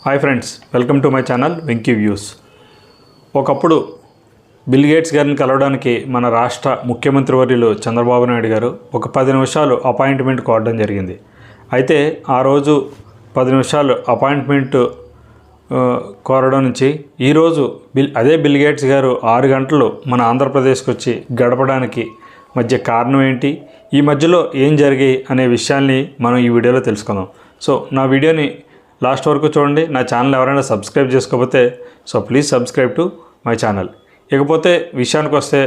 Hi friends, welcome to my channel Venky views. ఒకప్పుడు bill gates గారిని కలవడానికి మన రాష్ట్ర ముఖ్యమంత్రి వర్యులు చంద్రబాబు నాయుడు గారు ఒక 10 నిమిషాలు అపాయింట్మెంట్ కోరడం జరిగింది. అయితే ఆ రోజు 10 నిమిషాలు అపాయింట్మెంట్ కోరడం నుంచి ఈరోజు అదే బిల్ గేట్స్ గారు 6 గంటలు మన ఆంధ్రప్రదేశ్కి వచ్చి గడపడానికి మధ్య కారణం ఏంటి, ఈ మధ్యలో ఏం జరిగాయి అనే విషయాల్ని మనం ఈ వీడియోలో తెలుసుకుందాం. సో నా వీడియోని లాస్ట్ వరకు చూడండి. నా ఛానల్ ఎవరైనా సబ్స్క్రైబ్ చేసుకోకపోతే please subscribe to my channel. ఇకపోతే విషయానికి వస్తే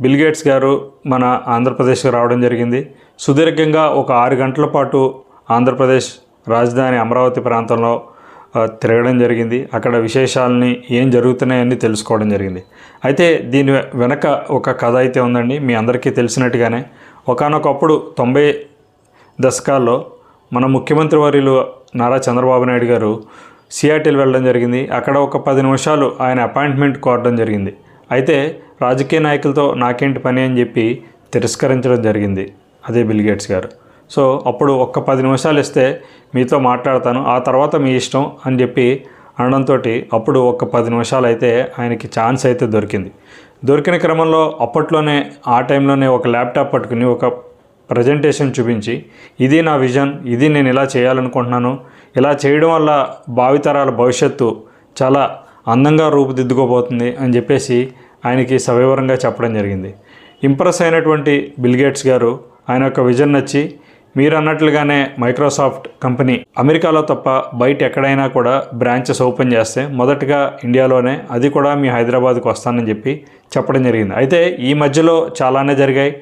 బిల్ గేట్స్ గారు మన ఆంధ్రప్రదేశ్కి రావడం జరిగింది. సుదీర్ఘంగా ఒక 6 గంటల పాటు ఆంధ్రప్రదేశ్ రాజధాని అమరావతి ప్రాంతంలో తిరగడం జరిగింది. అక్కడ విశేషాలని ఏం జరుగుతున్నాయని తెలుసుకోవడం జరిగింది. అయితే దీని వెనక ఒక కథ అయితే ఉందండి. మీ అందరికీ తెలిసినట్టుగానే ఒకానొకప్పుడు 90 దశకాల్లో మన ముఖ్యమంత్రి వర్యులు నారా చంద్రబాబు నాయుడు గారు సియాటిల్ వెళ్ళడం జరిగింది. అక్కడ ఒక 10 నిమిషాలు ఆయన అపాయింట్మెంట్ కోరడం జరిగింది. అయితే రాజకీయ నాయకులతో నాకేంటి పని అని చెప్పి తిరస్కరించడం జరిగింది అదే బిల్ గేట్స్ గారు. సో అప్పుడు ఒక్క 10 నిమిషాలు ఇస్తే మీతో మాట్లాడతాను, ఆ తర్వాత మీ ఇష్టం అని చెప్పి అనడంతో అప్పుడు ఒక 10 నిమిషాలు అయితే ఆయనకి ఛాన్స్ అయితే దొరికిన క్రమంలో అప్పట్లోనే ఆ టైంలోనే ఒక ల్యాప్టాప్ పట్టుకుని ఒక ప్రజెంటేషన్ చూపించి, ఇది నా విజన్, ఇది నేను ఇలా చేయాలనుకుంటున్నాను, ఇలా చేయడం వల్ల భావితరాల భవిష్యత్తు చాలా అందంగా రూపుదిద్దుకోబోతుంది అని చెప్పేసి ఆయనకి సవివరంగా చెప్పడం జరిగింది. ఇంప్రెస్ అయినటువంటి బిల్ గేట్స్ గారు ఆయన యొక్క విజన్ నచ్చి, మీరు అన్నట్లుగానే మైక్రోసాఫ్ట్ కంపెనీ అమెరికాలో తప్ప బయట ఎక్కడైనా కూడా బ్రాంచెస్ ఓపెన్ చేస్తే మొదటగా ఇండియాలోనే, అది కూడా మీ హైదరాబాద్కి వస్తానని చెప్పి చెప్పడం జరిగింది. అయితే ఈ మధ్యలో చాలానే జరిగాయి.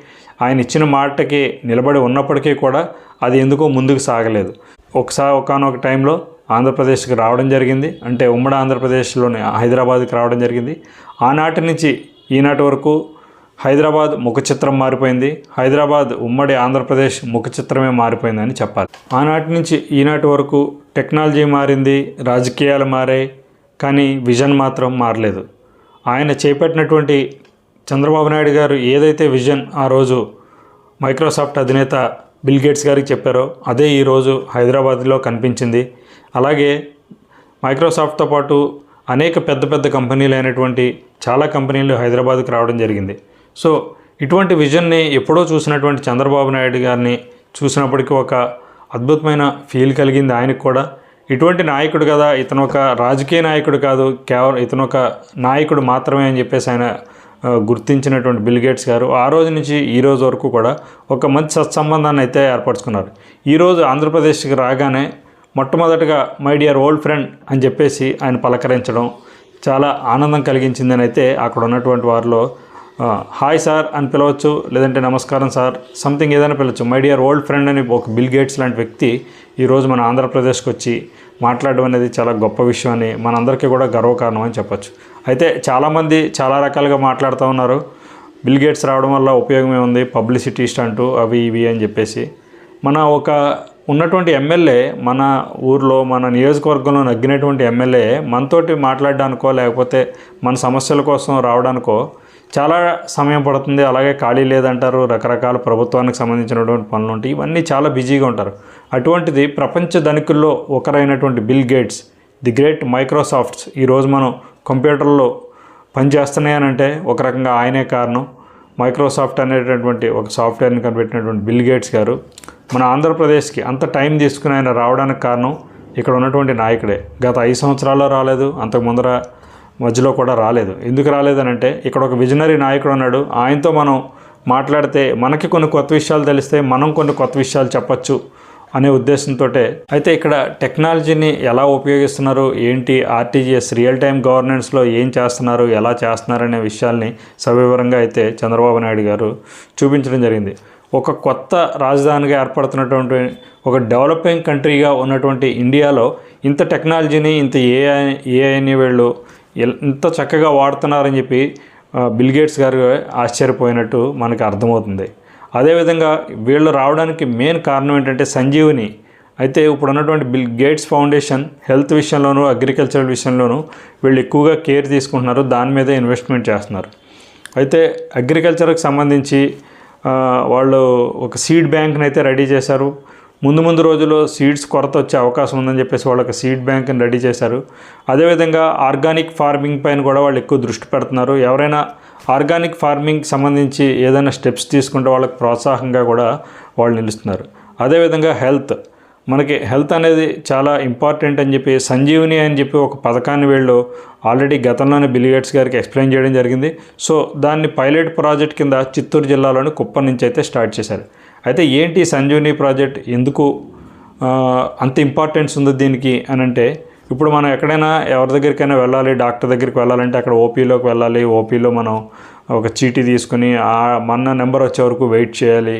ఆయన ఇచ్చిన మాటకి నిలబడి ఉన్నప్పటికీ కూడా అది ఎందుకో ముందుకు సాగలేదు. ఒకానొక టైంలో ఆంధ్రప్రదేశ్కి రావడం జరిగింది. అంటే ఉమ్మడి ఆంధ్రప్రదేశ్లోని హైదరాబాద్కి రావడం జరిగింది. ఆనాటి నుంచి ఈనాటి వరకు హైదరాబాద్ ముఖ చిత్రం మారిపోయింది. హైదరాబాద్ ఉమ్మడి ఆంధ్రప్రదేశ్ ముఖ చిత్రమే మారిపోయిందని చెప్పాలి. ఆనాటి నుంచి ఈనాటి వరకు టెక్నాలజీ మారింది, రాజకీయాలు మారాయి, కానీ విజన్ మాత్రం మారలేదు. ఆయన చేపట్టినటువంటి చంద్రబాబు నాయుడు గారు ఏదైతే విజన్ ఆ రోజు మైక్రోసాఫ్ట్ అధినేత బిల్ గేట్స్ గారికి చెప్పారో అదే ఈరోజు హైదరాబాద్లో కనిపించింది. అలాగే మైక్రోసాఫ్ట్తో పాటు అనేక పెద్ద కంపెనీలు అయినటువంటి చాలా కంపెనీలు హైదరాబాద్కి రావడం జరిగింది. సో ఇటువంటి విజన్ని ఎప్పుడో చూసినటువంటి చంద్రబాబు నాయుడు గారిని చూసినప్పటికీ ఒక అద్భుతమైన ఫీల్ కలిగింది ఆయనకు కూడా. ఇటువంటి నాయకుడు కదా, ఇతను ఒక రాజకీయ నాయకుడు కాదు, కేవలం ఇతను ఒక నాయకుడు మాత్రమే అని చెప్పేసి ఆయన గుర్తించినటువంటి బిల్ గేట్స్ గారు ఆ రోజు నుంచి ఈ రోజు వరకు కూడా ఒక మంచి సత్సంబంధాన్ని అయితే ఏర్పరచుకున్నారు. ఈరోజు ఆంధ్రప్రదేశ్కి రాగానే మొట్టమొదటిగా మై డియర్ ఓల్డ్ ఫ్రెండ్ అని చెప్పేసి ఆయన పలకరించడం చాలా ఆనందం కలిగించిందని అయితే అక్కడ ఉన్నటువంటి వారిలో హాయ్ సార్ అని పిలవచ్చు, లేదంటే నమస్కారం సార్, సంథింగ్ ఏదైనా పిలవచ్చు. మై డియర్ ఓల్డ్ ఫ్రెండ్ అని ఒక బిల్ గేట్స్ లాంటి వ్యక్తి ఈరోజు మన ఆంధ్రప్రదేశ్కి వచ్చి మాట్లాడడం అనేది చాలా గొప్ప విషయం అని మనందరికీ కూడా గర్వకారణం అని చెప్పచ్చు. అయితే చాలామంది చాలా రకాలుగా మాట్లాడుతూ ఉన్నారు. బిల్ గేట్స్ రావడం వల్ల ఉపయోగం ఏముంది, పబ్లిసిటీ స్టంటు అవి ఇవి అని చెప్పేసి. మన ఒక ఉన్నటువంటి ఎమ్మెల్యే, మన ఊర్లో మన నియోజకవర్గంలో నగ్గినటువంటి ఎమ్మెల్యే మనతోటి మాట్లాడడానికో లేకపోతే మన సమస్యల కోసం రావడానికో చాలా సమయం పడుతుంది. అలాగే ఖాళీ లేదంటారు, రకరకాల ప్రభుత్వానికి సంబంధించినటువంటి పనులు ఉంటాయి, ఇవన్నీ చాలా బిజీగా ఉంటారు. అటువంటిది ప్రపంచ ధనికుల్లో ఒకరైనటువంటి Bill Gates, the great Microsoft's ఈరోజు మనం కంప్యూటర్లో పనిచేస్తున్నాయనంటే ఒక రకంగా ఆయనే కారణం. మైక్రోసాఫ్ట్ అనేటటువంటి ఒక సాఫ్ట్వేర్ని కనిపెట్టినటువంటి బిల్ గేట్స్ గారు మన ఆంధ్రప్రదేశ్కి అంత టైం తీసుకుని ఆయన రావడానికి కారణం ఇక్కడ ఉన్నటువంటి నాయకుడే. గత 5 సంవత్సరాల్లో రాలేదు, అంతకు ముందర మధ్యలో కూడా రాలేదు. ఎందుకు రాలేదనంటే ఇక్కడ ఒక విజనరీ నాయకుడు ఉన్నాడు. ఆయనతో మనం మాట్లాడితే మనకి కొన్ని కొత్త విషయాలు తెలిస్తే మనం కొన్ని కొత్త విషయాలు చెప్పచ్చు అనే ఉద్దేశంతో. అయితే ఇక్కడ టెక్నాలజీని ఎలా ఉపయోగిస్తున్నారు, ఏంటి, ఆర్టీజీఎస్ రియల్ టైం గవర్నెన్స్లో ఏం చేస్తున్నారు, ఎలా చేస్తున్నారు అనే విషయాల్ని సవివరంగా అయితే చంద్రబాబు నాయుడు గారు చూపించడం జరిగింది. ఒక కొత్త రాజధానిగా ఏర్పడుతున్నటువంటి ఒక డెవలపింగ్ కంట్రీగా ఉన్నటువంటి ఇండియాలో ఇంత టెక్నాలజీని, ఇంత ఏఐని వీళ్ళు ఇంత చక్కగా వాడుతున్నారని చెప్పి బిల్ గేట్స్ గారు ఆశ్చర్యపోయినట్టు మనకు అర్థమవుతుంది. అదేవిధంగా వీళ్ళు రావడానికి మెయిన్ కారణం ఏంటంటే సంజీవని. అయితే ఇప్పుడు ఉన్నటువంటి బిల్ గేట్స్ ఫౌండేషన్ హెల్త్ విషయంలోనూ అగ్రికల్చరల్ విషయంలోనూ వీళ్ళు ఎక్కువగా కేర్ తీసుకుంటున్నారు, దాని మీదే ఇన్వెస్ట్మెంట్ చేస్తున్నారు. అయితే అగ్రికల్చర్కి సంబంధించి వాళ్ళు ఒక సీడ్ బ్యాంక్ని అయితే రెడీ చేశారు. ముందు రోజుల్లో సీడ్స్ కొరత వచ్చే అవకాశం ఉందని చెప్పేసి వాళ్ళకి సీడ్ బ్యాంక్ని రెడీ చేశారు. అదేవిధంగా ఆర్గానిక్ ఫార్మింగ్ పైన కూడా వాళ్ళు ఎక్కువ దృష్టి పెడుతున్నారు. ఎవరైనా ఆర్గానిక్ ఫార్మింగ్ సంబంధించి ఏదైనా స్టెప్స్ తీసుకుంటే వాళ్ళకి ప్రోత్సాహంగా కూడా వాళ్ళు నిలుస్తున్నారు. అదేవిధంగా మనకి హెల్త్ అనేది చాలా ఇంపార్టెంట్ అని చెప్పి సంజీవని అని చెప్పి ఒక పథకాన్ని వీళ్ళు ఆల్రెడీ గతంలోనే బిల్ గేట్స్ గారికి ఎక్స్ప్లెయిన్ చేయడం జరిగింది. సో దాన్ని పైలట్ ప్రాజెక్ట్ కింద చిత్తూరు జిల్లాలోని కుప్పం నుంచి అయితే స్టార్ట్ చేశారు. అయితే ఏంటి సంజీవని ప్రాజెక్ట్, ఎందుకు అంత ఇంపార్టెన్స్ ఉంది దీనికి అని అంటే, ఇప్పుడు మనం ఎక్కడైనా ఎవరి దగ్గరికైనా వెళ్ళాలి, డాక్టర్ దగ్గరికి వెళ్ళాలంటే అక్కడ ఓపీలోకి వెళ్ళాలి. ఓపీలో మనం ఒక చీటీ తీసుకుని మన నెంబర్ వచ్చే వరకు వెయిట్ చేయాలి.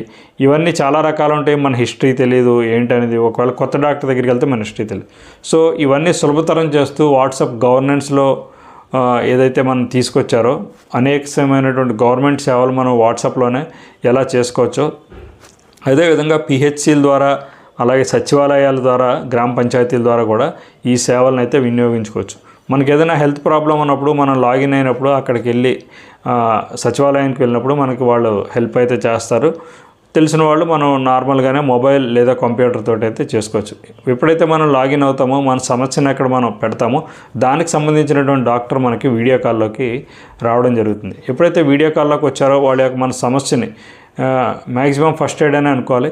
ఇవన్నీ చాలా రకాలు ఉంటాయి. మన హిస్టరీ తెలియదు ఏంటనేది. ఒకవేళ కొత్త డాక్టర్ దగ్గరికి వెళ్తే మన హిస్టరీ తెలియదు. సో ఇవన్నీ సులభతరం చేస్తూ వాట్సాప్ గవర్నెన్స్లో ఏదైతే మనం తీసుకొచ్చారో అనేకమైనటువంటి గవర్నమెంట్ సేవలు మనం వాట్సాప్లోనే ఎలా చేసుకోవచ్చో, అదేవిధంగా పిహెచ్సిల ద్వారా అలాగే సచివాలయాల ద్వారా గ్రామ పంచాయతీల ద్వారా కూడా ఈ సేవలను అయితే వినియోగించుకోవచ్చు. మనకి ఏదైనా హెల్త్ ప్రాబ్లం ఉన్నప్పుడు మనం లాగిన్ అయినప్పుడు అక్కడికి వెళ్ళి సచివాలయానికి వెళ్ళినప్పుడు మనకి వాళ్ళు హెల్ప్ అయితే చేస్తారు. తెలిసిన వాళ్ళు మనం నార్మల్గానే మొబైల్ లేదా కంప్యూటర్ తోటి అయితే చేసుకోవచ్చు. ఎప్పుడైతే మనం లాగిన్ అవుతామో మన సమస్యను ఎక్కడ మనం పెడతామో దానికి సంబంధించినటువంటి డాక్టర్ మనకి వీడియో కాల్లోకి రావడం జరుగుతుంది. ఎప్పుడైతే వీడియో కాల్లోకి వచ్చారో వాళ్ళ యొక్క మన సమస్యని మ్యాక్సిమం ఫస్ట్ ఎయిడ్ అని అనుకోవాలి.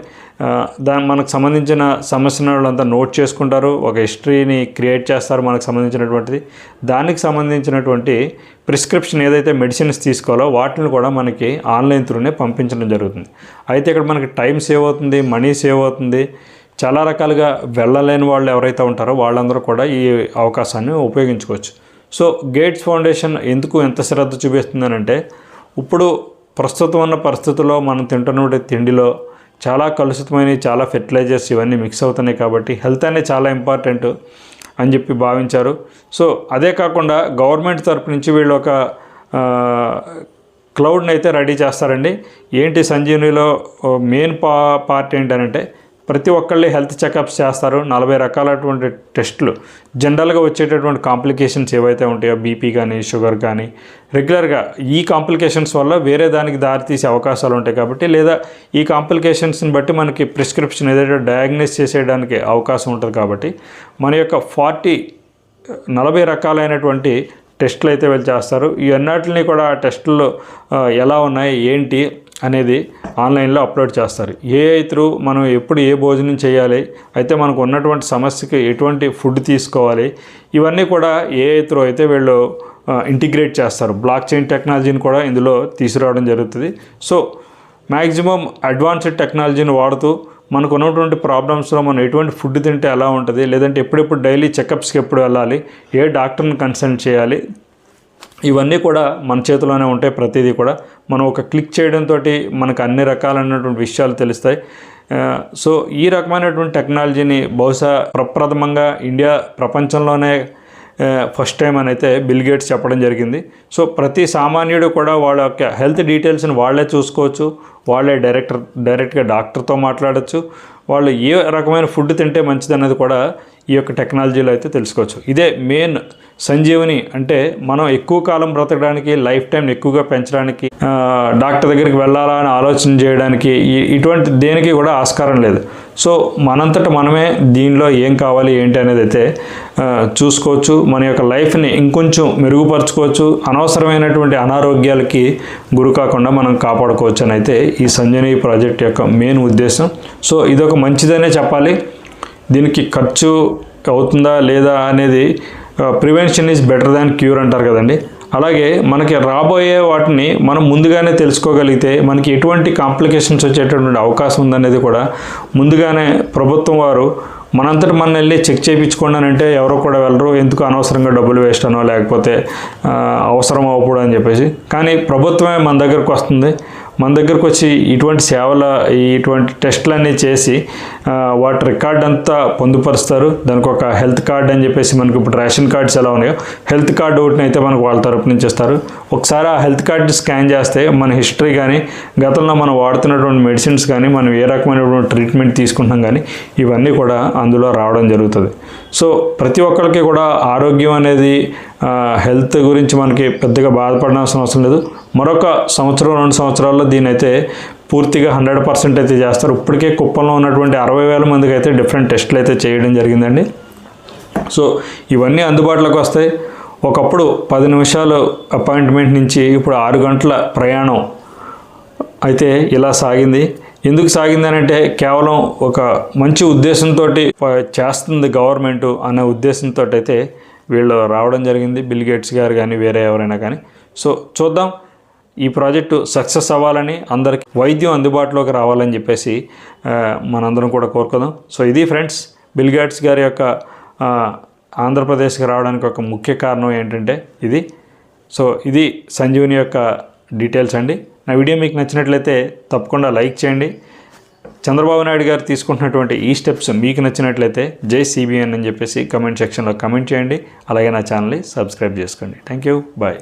మనకు సంబంధించిన సమస్యను వాళ్ళంతా నోట్ చేసుకుంటారు. ఒక హిస్టరీని క్రియేట్ చేస్తారు మనకు సంబంధించినటువంటిది. దానికి సంబంధించినటువంటి ప్రిస్క్రిప్షన్ ఏదైతే మెడిసిన్స్ తీసుకోవాలో వాటిని కూడా మనకి ఆన్లైన్ త్రూనే పంపించడం జరుగుతుంది. అయితే ఇక్కడ మనకి టైం సేవ్ అవుతుంది, మనీ సేవ్ అవుతుంది. చాలా రకాలుగా వెళ్ళలేని వాళ్ళు ఎవరైతే ఉంటారో వాళ్ళందరూ కూడా ఈ అవకాశాన్ని ఉపయోగించుకోవచ్చు. సో గేట్స్ ఫౌండేషన్ ఎందుకు ఎంత శ్రద్ధ చూపిస్తుందనంటే, ఇప్పుడు ప్రస్తుతం ఉన్న పరిస్థితుల్లో మనం తింటున్న తిండిలో చాలా కలుషితమైన చాలా ఫెర్టిలైజర్స్ ఇవన్నీ మిక్స్ అవుతున్నాయి. కాబట్టి హెల్త్ అనేది చాలా ఇంపార్టెంట్ అని చెప్పి భావించారు. సో అదే కాకుండా గవర్నమెంట్ తరపు నుంచి వీళ్ళు ఒక క్లౌడ్ని అయితే రెడీ చేస్తారండి. ఏంటి సంజీవనిలో మెయిన్ పార్ట్ ఏంటంటే, ప్రతి ఒక్కళ్ళే హెల్త్ చెకప్స్ చేస్తారు. 40 రకాలైనటువంటి టెస్టులు, జనరల్గా వచ్చేటటువంటి కాంప్లికేషన్స్ ఏవైతే ఉంటాయో బీపీ కానీ షుగర్ కానీ రెగ్యులర్గా ఈ కాంప్లికేషన్స్ వల్ల వేరే దానికి దారితీసే అవకాశాలు ఉంటాయి. కాబట్టి లేదా ఈ కాంప్లికేషన్స్ని బట్టి మనకి ప్రిస్క్రిప్షన్ ఏదైతే డయాగ్నోస్ చేసేయడానికి అవకాశం ఉంటుంది. కాబట్టి మన యొక్క 40 రకాలైనటువంటి టెస్టులు అయితే వీళ్ళు చేస్తారు. ఈ అన్నిటిని కూడా ఆ టెస్టుల్లో ఎలా ఉన్నాయి ఏంటి అనేది ఆన్లైన్లో అప్లోడ్ చేస్తారు. ఏఐ త్రూ మనం ఎప్పుడు ఏ భోజనం చేయాలి, అయితే మనకు ఉన్నటువంటి సమస్యకి ఎటువంటి ఫుడ్ తీసుకోవాలి, ఇవన్నీ కూడా ఏఐ త్రూ అయితే వీళ్ళు ఇంటిగ్రేట్ చేస్తారు. బ్లాక్ చైన్ టెక్నాలజీని కూడా ఇందులో తీసుకురావడం జరుగుతుంది. సో మ్యాక్సిమం అడ్వాన్స్డ్ టెక్నాలజీని వాడుతూ మనకు ఉన్నటువంటి ప్రాబ్లమ్స్లో మనం ఎటువంటి ఫుడ్ తింటే ఎలా ఉంటుంది, లేదంటే ఎప్పుడెప్పుడు డైలీ చెకప్స్కి ఎప్పుడు వెళ్ళాలి, ఏ డాక్టర్ని కన్సల్ట్ చేయాలి, ఇవన్నీ కూడా మన చేతిలోనే ఉంటాయి. ప్రతిదీ కూడా మనం ఒక క్లిక్ చేయడంతో మనకు అన్ని రకాలైనటువంటి విషయాలు తెలుస్తాయి. సో ఈ రకమైనటువంటి టెక్నాలజీని బహుశా ప్రప్రథమంగా ఇండియా ప్రపంచంలోనే ఫస్ట్ టైం అని అయితే బిల్ గేట్స్ చెప్పడం జరిగింది. సో ప్రతి సామాన్యుడు కూడా వాళ్ళ యొక్క హెల్త్ డీటెయిల్స్ని వాళ్ళే చూసుకోవచ్చు, వాళ్ళే డైరెక్ట్గా డాక్టర్తో మాట్లాడచ్చు, వాళ్ళు ఏ రకమైన ఫుడ్ తింటే మంచిది అన్నది కూడా ఈ యొక్క టెక్నాలజీలో అయితే తెలుసుకోవచ్చు. ఇదే మెయిన్ సంజీవని అంటే, మనం ఎక్కువ కాలం బ్రతకడానికి, లైఫ్ టైం ఎక్కువగా పెంచడానికి, డాక్టర్ దగ్గరికి వెళ్ళాలా అని ఆలోచన చేయడానికి ఇటువంటి దేనికి కూడా ఆస్కారం లేదు. సో మనంతటా మనమే దీనిలో ఏం కావాలి ఏంటి అనేది అయితే చూసుకోవచ్చు. మన యొక్క లైఫ్ని ఇంకొంచెం మెరుగుపరచుకోవచ్చు. అనవసరమైనటువంటి అనారోగ్యాలకి గురి కాకుండా మనం కాపాడుకోవచ్చు అని అయితే ఈ సంజీవని ప్రాజెక్ట్ యొక్క మెయిన్ ఉద్దేశం. సో ఇదొక మంచిదనే చెప్పాలి. దీనికి ఖర్చు అవుతుందా లేదా అనేది, prevention is better than cure అంటారు కదండి. అలాగే మనకి రాబోయే వాటిని మనం ముందుగానే తెలుసుకోగలిగితే మనకి ఎటువంటి కాంప్లికేషన్స్ వచ్చేటటువంటి అవకాశం ఉందనేది కూడా ముందుగానే ప్రభుత్వం వారు మనంతటి మన వెళ్ళి చెక్ చేయించుకోండి అని అంటే ఎవరో కూడా వెళ్ళరు. ఎందుకు అనవసరంగా డబ్బులు వేస్ట్ అనో లేకపోతే అవసరం అవ్వకూడదు అని చెప్పేసి. కానీ ప్రభుత్వమే మన దగ్గరకు వస్తుంది. మన దగ్గరకు వచ్చి ఇటువంటి ఇటువంటి టెస్టులన్నీ చేసి వాటి రికార్డ్ అంతా పొందుపరుస్తారు. దానికి ఒక హెల్త్ కార్డ్ అని చెప్పేసి, మనకి ఇప్పుడు రేషన్ కార్డ్స్ ఎలా ఉన్నాయో హెల్త్ కార్డు ఒకటిని అయితే మనకు వాళ్ళ తరపు నుంచి ఇస్తారు. ఒకసారి ఆ హెల్త్ కార్డు స్కాన్ చేస్తే మన హిస్టరీ కానీ, గతంలో మనం వాడుతున్నటువంటి మెడిసిన్స్ కానీ, మనం ఏ రకమైనటువంటి ట్రీట్మెంట్ తీసుకుంటున్నాం కానీ ఇవన్నీ కూడా అందులో రావడం జరుగుతుంది. సో ప్రతి ఒక్కరికి కూడా ఆరోగ్యం అనేది, హెల్త్ గురించి మనకి పెద్దగా బాధపడాల్సిన అవసరం లేదు. మరొక 1-2 సంవత్సరాల్లో దీని అయితే పూర్తిగా 100% అయితే చేస్తారు. ఇప్పటికే కుప్పంలో ఉన్నటువంటి 60,000 మందికి అయితే డిఫరెంట్ టెస్టులు అయితే చేయడం జరిగిందండి. సో ఇవన్నీ అందుబాటులోకి వస్తాయి. ఒకప్పుడు 10 నిమిషాలు అపాయింట్మెంట్ నుంచి ఇప్పుడు 6 గంటల ప్రయాణం అయితే ఇలా సాగింది. ఎందుకు సాగింది అని అంటే కేవలం ఒక మంచి ఉద్దేశంతో చేస్తుంది గవర్నమెంట్ అనే ఉద్దేశంతో అయితే వీళ్ళు రావడం జరిగింది, బిల్ గేట్స్ గారు కానీ వేరే ఎవరైనా కానీ. సో చూద్దాం, ఈ ప్రాజెక్టు సక్సెస్ అవ్వాలని, అందరికీ వైద్యం అందుబాటులోకి రావాలని చెప్పేసి మనందరం కూడా కోరుకుందాం. సో ఇది ఫ్రెండ్స్, బిల్ గేట్స్ గారి యొక్క ఆంధ్రప్రదేశ్కి రావడానికి ఒక ముఖ్య కారణం ఏంటంటే ఇది. సో ఇది సంజీవని యొక్క డీటెయిల్స్ అండి. నా వీడియో మీకు నచ్చినట్లయితే తప్పకుండా లైక్ చేయండి. చంద్రబాబు నాయుడు గారు తీసుకుంటున్నటువంటి ఈ స్టెప్స్ మీకు నచ్చినట్లయితే జై సిబిఎన్ అని చెప్పేసి కమెంట్ సెక్షన్లో కమెంట్ చేయండి. అలాగే నా ఛానల్ని సబ్స్క్రైబ్ చేసుకోండి. Thank you, bye.